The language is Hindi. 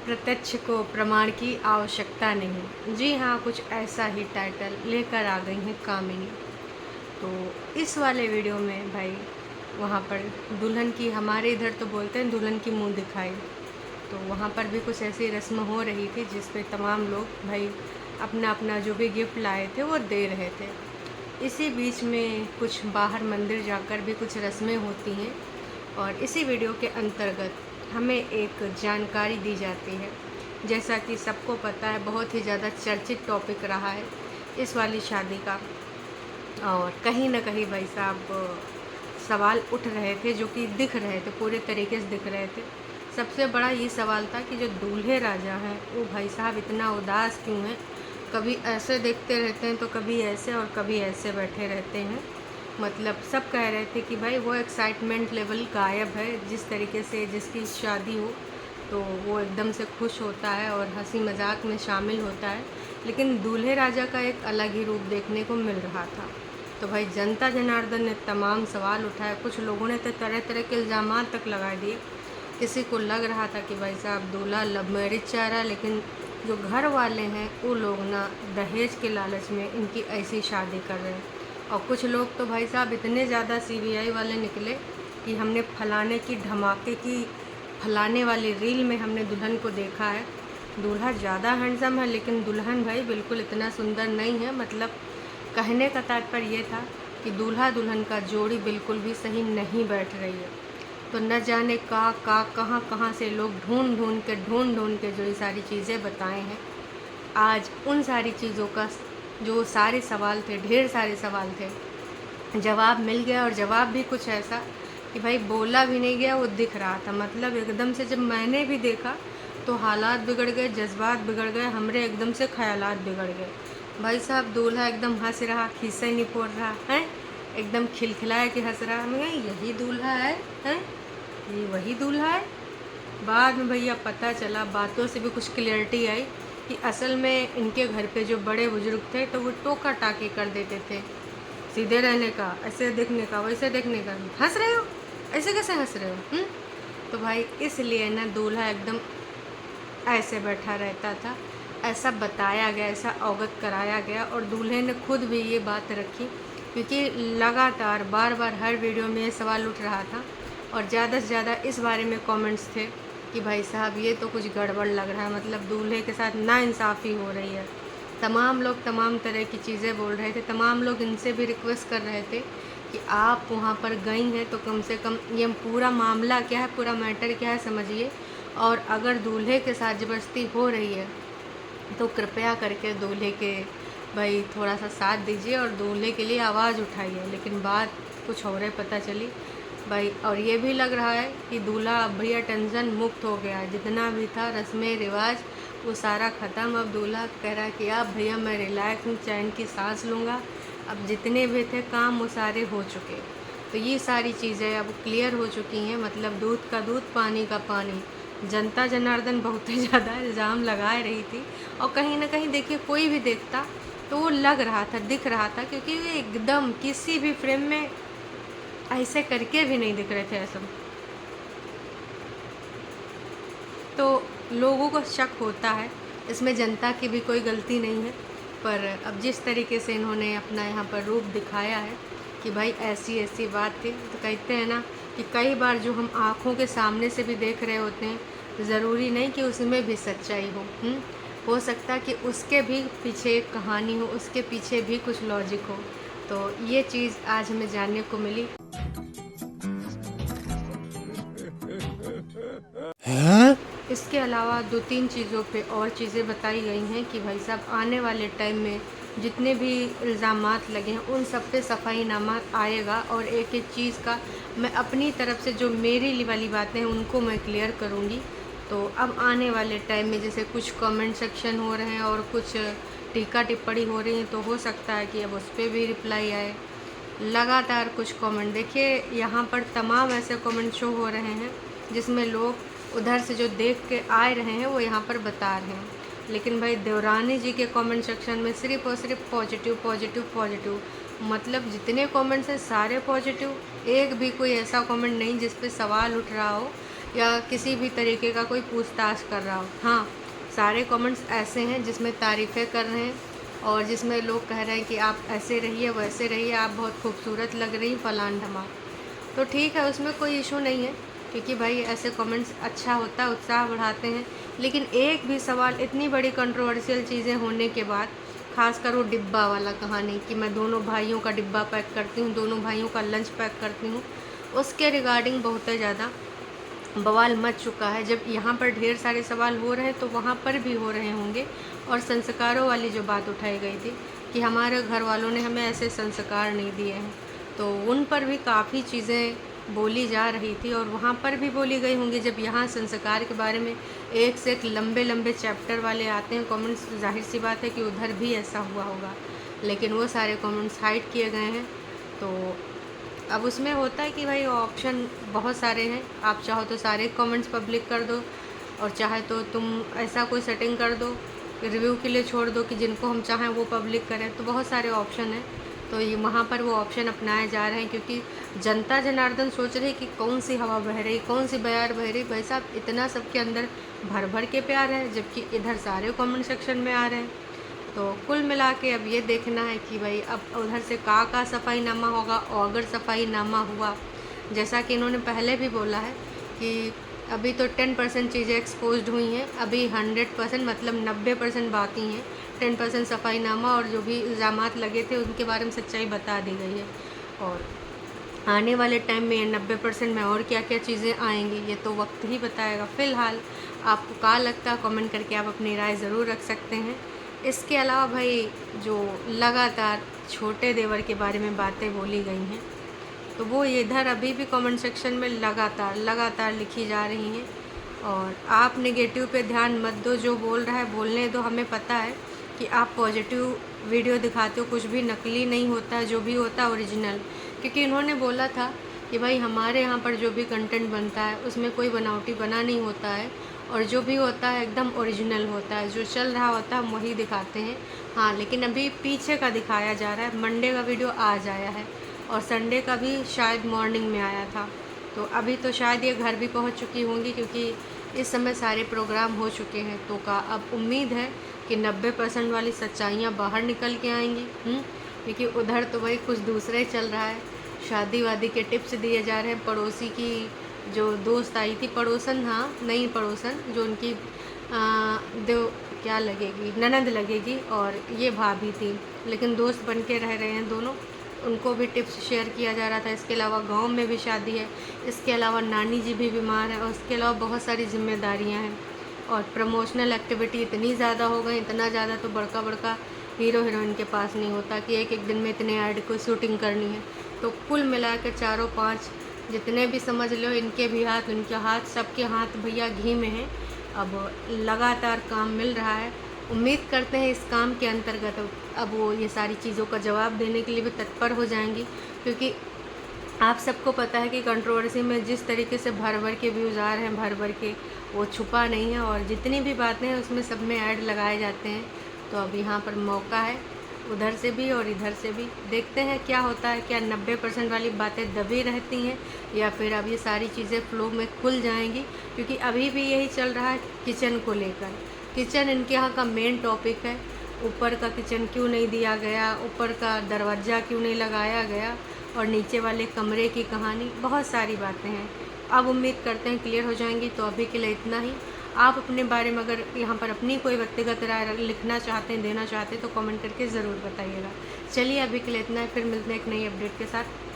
अप्रत्यक्ष को प्रमाण की आवश्यकता नहीं। जी हाँ, कुछ ऐसा ही टाइटल लेकर आ गई हैं कामिनी। तो इस वाले वीडियो में भाई वहाँ पर दुल्हन की, हमारे इधर तो बोलते हैं दुल्हन की मुंह दिखाई, तो वहाँ पर भी कुछ ऐसी रस्म हो रही थी जिस पे तमाम लोग भाई अपना अपना जो भी गिफ्ट लाए थे वो दे रहे थे। इसी बीच में कुछ बाहर मंदिर जाकर भी कुछ रस्में होती हैं और इसी वीडियो के अंतर्गत हमें एक जानकारी दी जाती है। जैसा कि सबको पता है, बहुत ही ज़्यादा चर्चित टॉपिक रहा है इस वाली शादी का, और कहीं ना कहीं भाई साहब सवाल उठ रहे थे जो कि दिख रहे थे, पूरे तरीके से दिख रहे थे। सबसे बड़ा ये सवाल था कि जो दूल्हे राजा हैं वो भाई साहब इतना उदास क्यों हैं, कभी ऐसे देखते रहते हैं तो कभी ऐसे और कभी ऐसे बैठे रहते हैं। मतलब सब कह रहे थे कि भाई वो एक्साइटमेंट लेवल गायब है, जिस तरीके से जिसकी शादी हो तो वो एकदम से खुश होता है और हंसी मजाक में शामिल होता है, लेकिन दूल्हे राजा का एक अलग ही रूप देखने को मिल रहा था। तो भाई जनता जनार्दन ने तमाम सवाल उठाए, कुछ लोगों ने तो तरह तरह के इल्ज़ाम तक लगा दिए। किसी को लग रहा था कि भाई साहब दूल्हा लव मैरिज चाह रहा है, लेकिन जो घर वाले हैं वो लोग ना दहेज के लालच में इनकी ऐसी शादी कर रहे हैं। और कुछ लोग तो भाई साहब इतने ज़्यादा सीबीआई वाले निकले कि हमने फलाने की धमाके की फलाने वाली रील में हमने दुल्हन को देखा है, दूल्हा ज़्यादा हैंडसम है लेकिन दुल्हन भाई बिल्कुल इतना सुंदर नहीं है। मतलब कहने का तात्पर्य ये था कि दूल्हा दुल्हन का जोड़ी बिल्कुल भी सही नहीं बैठ रही है। तो न जाने कहाँ कहाँ से लोग ढूंढ ढूंढ के जो ये सारी चीज़ें बताए हैं, आज उन सारी चीज़ों का जो सारे सवाल थे, ढेर सारे सवाल थे, जवाब मिल गया। और जवाब भी कुछ ऐसा कि भाई बोला भी नहीं गया, वो दिख रहा था। मतलब एकदम से जब मैंने भी देखा तो हालात बिगड़ गए, जज्बात बिगड़ गए, हमरे एकदम से ख्यालात बिगड़ गए। भाई साहब दूल्हा एकदम हंस रहा, खीसे नहीं फोड़ रहा है, एकदम खिलखिलाया कि हंस रहा। मैं यही दूल्हा है, ये वही दूल्हा है। बाद में भैया पता चला, बातों से भी कुछ क्लियरिटी आई कि असल में इनके घर पे जो बड़े बुजुर्ग थे तो वो टोका टाकी कर देते थे, सीधे रहने का, ऐसे देखने का, वैसे देखने का। हंस रहे हो, ऐसे कैसे हंस रहे हो? तो भाई इसलिए ना दूल्हा एकदम ऐसे बैठा रहता था, ऐसा बताया गया, ऐसा अवगत कराया गया। और दूल्हे ने खुद भी ये बात रखी, क्योंकि लगातार बार बार हर वीडियो में ये सवाल उठ रहा था और ज़्यादा से ज़्यादा इस बारे में कमेंट्स थे कि भाई साहब ये तो कुछ गड़बड़ लग रहा है, मतलब दूल्हे के साथ नाइंसाफ़ी हो रही है। तमाम लोग तमाम तरह की चीज़ें बोल रहे थे, तमाम लोग इनसे भी रिक्वेस्ट कर रहे थे कि आप वहाँ पर गई हैं तो कम से कम ये पूरा मामला क्या है, पूरा मैटर क्या है समझिए, और अगर दूल्हे के साथ ज़बरदस्ती हो रही है तो कृपया करके दूल्हे के भाई थोड़ा सा साथ दीजिए और दूल्हे के लिए आवाज़ उठाइए। लेकिन बात कुछ और ही पता चली भाई। और ये भी लग रहा है कि दूल्हा अब भैया टेंशन मुक्त हो गया, जितना भी था रस्में रिवाज वो सारा ख़त्म। अब दूल्हा कह रहा है कि अब भैया मैं रिलैक्स हूँ, चैन की सांस लूँगा, अब जितने भी थे काम वो सारे हो चुके। तो ये सारी चीज़ें अब क्लियर हो चुकी हैं। मतलब दूध का दूध, पानी का पानी। जनता जनार्दन बहुत ही ज़्यादा इल्ज़ाम लगा रही थी, और कहीं ना कहीं देखिए कोई भी देखता तो वो लग रहा था, दिख रहा था, क्योंकि ये एकदम किसी भी फ्रेम में ऐसे करके भी नहीं दिख रहे थे ऐसा। तो लोगों को शक होता है, इसमें जनता की भी कोई गलती नहीं है। पर अब जिस तरीके से इन्होंने अपना यहाँ पर रूप दिखाया है कि भाई ऐसी ऐसी बात थी, तो कहते हैं ना कि कई बार जो हम आँखों के सामने से भी देख रहे होते हैं, ज़रूरी नहीं कि उसमें भी सच्चाई हो सकता है कि उसके भी पीछे एक कहानी हो, उसके पीछे भी कुछ लॉजिक हो। तो ये चीज़ आज हमें जानने को मिली। इसके अलावा 2-3 चीज़ों पे और चीज़ें बताई गई हैं कि भाई साहब आने वाले टाइम में जितने भी इल्ज़ामात लगे हैं उन सब पे सफाईनामा आएगा, और एक एक चीज़ का मैं अपनी तरफ से जो मेरी वाली बातें हैं उनको मैं क्लियर करूँगी। तो अब आने वाले टाइम में जैसे कुछ कमेंट सेक्शन हो रहे हैं और कुछ टीका टिप्पणी हो रही है, तो हो सकता है कि अब उस पर भी रिप्लाई आए। लगातार कुछ कमेंट देखिए, यहाँ पर तमाम ऐसे कमेंट शो हो रहे हैं जिसमें लोग उधर से जो देख के आए रहे हैं वो यहाँ पर बता रहे हैं। लेकिन भाई देवरानी जी के कमेंट सेक्शन में सिर्फ और सिर्फ पॉजिटिव पॉजिटिव पॉजिटिव। मतलब जितने कमेंट्स हैं सारे पॉजिटिव, एक भी कोई ऐसा कमेंट नहीं जिस पे सवाल उठ रहा हो या किसी भी तरीके का कोई पूछताछ कर रहा हो। हाँ, सारे कमेंट्स ऐसे हैं जिसमें तारीफ़ें कर रहे हैं और जिसमें लोग कह रहे हैं कि आप ऐसे रहिए, वैसे रहिए, आप बहुत खूबसूरत लग रही, फलान ढमाक। तो ठीक है, उसमें कोई इशू नहीं है, क्योंकि भाई ऐसे कमेंट्स अच्छा होता है, उत्साह बढ़ाते हैं। लेकिन एक भी सवाल, इतनी बड़ी कंट्रोवर्शियल चीज़ें होने के बाद, खासकर वो डिब्बा वाला कहानी कि मैं दोनों भाइयों का डिब्बा पैक करती हूँ, दोनों भाइयों का लंच पैक करती हूँ, उसके रिगार्डिंग बहुत ज़्यादा बवाल मच चुका है। जब यहाँ पर ढेर सारे सवाल हो रहे हैं तो वहाँ पर भी हो रहे होंगे। और संस्कारों वाली जो बात उठाई गई थी कि हमारे घर वालों ने हमें ऐसे संस्कार नहीं दिए हैं, तो उन पर भी काफ़ी चीज़ें बोली जा रही थी और वहाँ पर भी बोली गई होंगी। जब यहाँ संस्कार के बारे में एक से एक लंबे लंबे चैप्टर वाले आते हैं कमेंट्स, जाहिर सी बात है कि उधर भी ऐसा हुआ होगा, लेकिन वो सारे कमेंट्स हाइड किए गए हैं। तो अब उसमें होता है कि भाई ऑप्शन बहुत सारे हैं, आप चाहो तो सारे कमेंट्स पब्लिक कर दो और चाहे तो तुम ऐसा कोई सेटिंग कर दो, रिव्यू के लिए छोड़ दो कि जिनको हम चाहें वो पब्लिक करें। तो बहुत सारे ऑप्शन हैं, तो ये वहाँ पर वो ऑप्शन अपनाए जा रहे हैं, क्योंकि जनता जनार्दन सोच रही कि कौन सी हवा बह रही, कौन सी बयार बह रही। भाई साहब, इतना सबके अंदर भर भर के प्यार है, जबकि इधर सारे कमेंट सेक्शन में आ रहे हैं। तो कुल मिला के अब ये देखना है कि भाई अब उधर से का सफाईनामा होगा, और अगर सफाईनामा हुआ, जैसा कि इन्होंने पहले भी बोला है कि अभी तो 10% चीज़ें एक्सपोज्ड हुई हैं, अभी 100% मतलब 90% बाकी हैं। 10% सफाईनामा और जो भी इल्ज़ामात लगे थे उनके बारे में सच्चाई बता दी गई है, और आने वाले टाइम में 90% में और क्या क्या चीज़ें आएंगी ये तो वक्त ही बताएगा। फ़िलहाल आपको क्या लगता है, कमेंट करके आप अपनी राय ज़रूर रख सकते हैं। इसके अलावा भाई जो लगातार छोटे देवर के बारे में बातें बोली गई हैं, तो वो इधर अभी भी कमेंट सेक्शन में लगातार लिखी जा रही हैं। और आप नेगेटिव पे ध्यान मत दो, जो बोल रहा है बोलने दो। हमें पता है कि आप पॉजिटिव वीडियो दिखाते हो, कुछ भी नकली नहीं होता है, जो भी होता है ओरिजिनल। क्योंकि इन्होंने बोला था कि भाई हमारे यहाँ पर जो भी कंटेंट बनता है उसमें कोई बनावटी बना नहीं होता है, और जो भी होता है एकदम ओरिजिनल होता है, जो चल रहा होता है हम वही दिखाते हैं। हाँ, लेकिन अभी पीछे का दिखाया जा रहा है। मंडे का वीडियो आज आया है और संडे का भी शायद मॉर्निंग में आया था, तो अभी तो शायद ये घर भी पहुंच चुकी होंगी, क्योंकि इस समय सारे प्रोग्राम हो चुके हैं। तो का अब उम्मीद है कि 90% वाली सच्चाइयाँ बाहर निकल के आएंगी। क्योंकि उधर तो भाई कुछ दूसरा ही चल रहा है, शादी वादी के टिप्स दिए जा रहे हैं। पड़ोसी की जो दोस्त आई थी, पड़ोसन, हाँ नहीं पड़ोसन, जो उनकी दो क्या लगेगी, ननद लगेगी, और ये भाभी थी, लेकिन दोस्त बन के रह रहे हैं दोनों, उनको भी टिप्स शेयर किया जा रहा था। इसके अलावा गांव में भी शादी है, इसके अलावा नानी जी भी बीमार है, और इसके अलावा बहुत सारी जिम्मेदारियां हैं। और प्रमोशनल एक्टिविटी इतनी ज़्यादा हो गई, इतना ज़्यादा तो बड़का बड़का हीरो हीरोइन के पास नहीं होता कि एक एक दिन में इतने ऐड को शूटिंग करनी है। तो कुल मिलाकर चारों पांच जितने भी समझ लो, इनके भी हाथ, उनके हाथ, सबके हाथ भैया घी में हैं। अब लगातार काम मिल रहा है, उम्मीद करते हैं इस काम के अंतर्गत अब वो ये सारी चीज़ों का जवाब देने के लिए भी तत्पर हो जाएंगी। क्योंकि आप सबको पता है कि कंट्रोवर्सी में जिस तरीके से भर भर के व्यूज़ आ रहे हैं, भर भर के, वो छुपा नहीं है, और जितनी भी बातें हैं उसमें सब में ऐड लगाए जाते हैं। तो अब यहाँ पर मौका है, उधर से भी और इधर से भी। देखते हैं क्या होता है, क्या 90% वाली बातें दबी रहती हैं या फिर अब ये सारी चीज़ें फ्लो में खुल जाएंगी। क्योंकि अभी भी यही चल रहा है किचन को लेकर। किचन इनके यहाँ का मेन टॉपिक है। ऊपर का किचन क्यों नहीं दिया गया, ऊपर का दरवाज़ा क्यों नहीं लगाया गया, और नीचे वाले कमरे की कहानी, बहुत सारी बातें हैं। अब उम्मीद करते हैं क्लियर हो जाएंगी। तो अभी के लिए इतना ही। आप अपने बारे में अगर यहाँ पर अपनी कोई व्यक्तिगत राय लिखना चाहते हैं, देना चाहते हैं, तो कमेंट करके ज़रूर बताइएगा। चलिए अभी के लिए इतना है, फिर मिलते हैं एक नई अपडेट के साथ।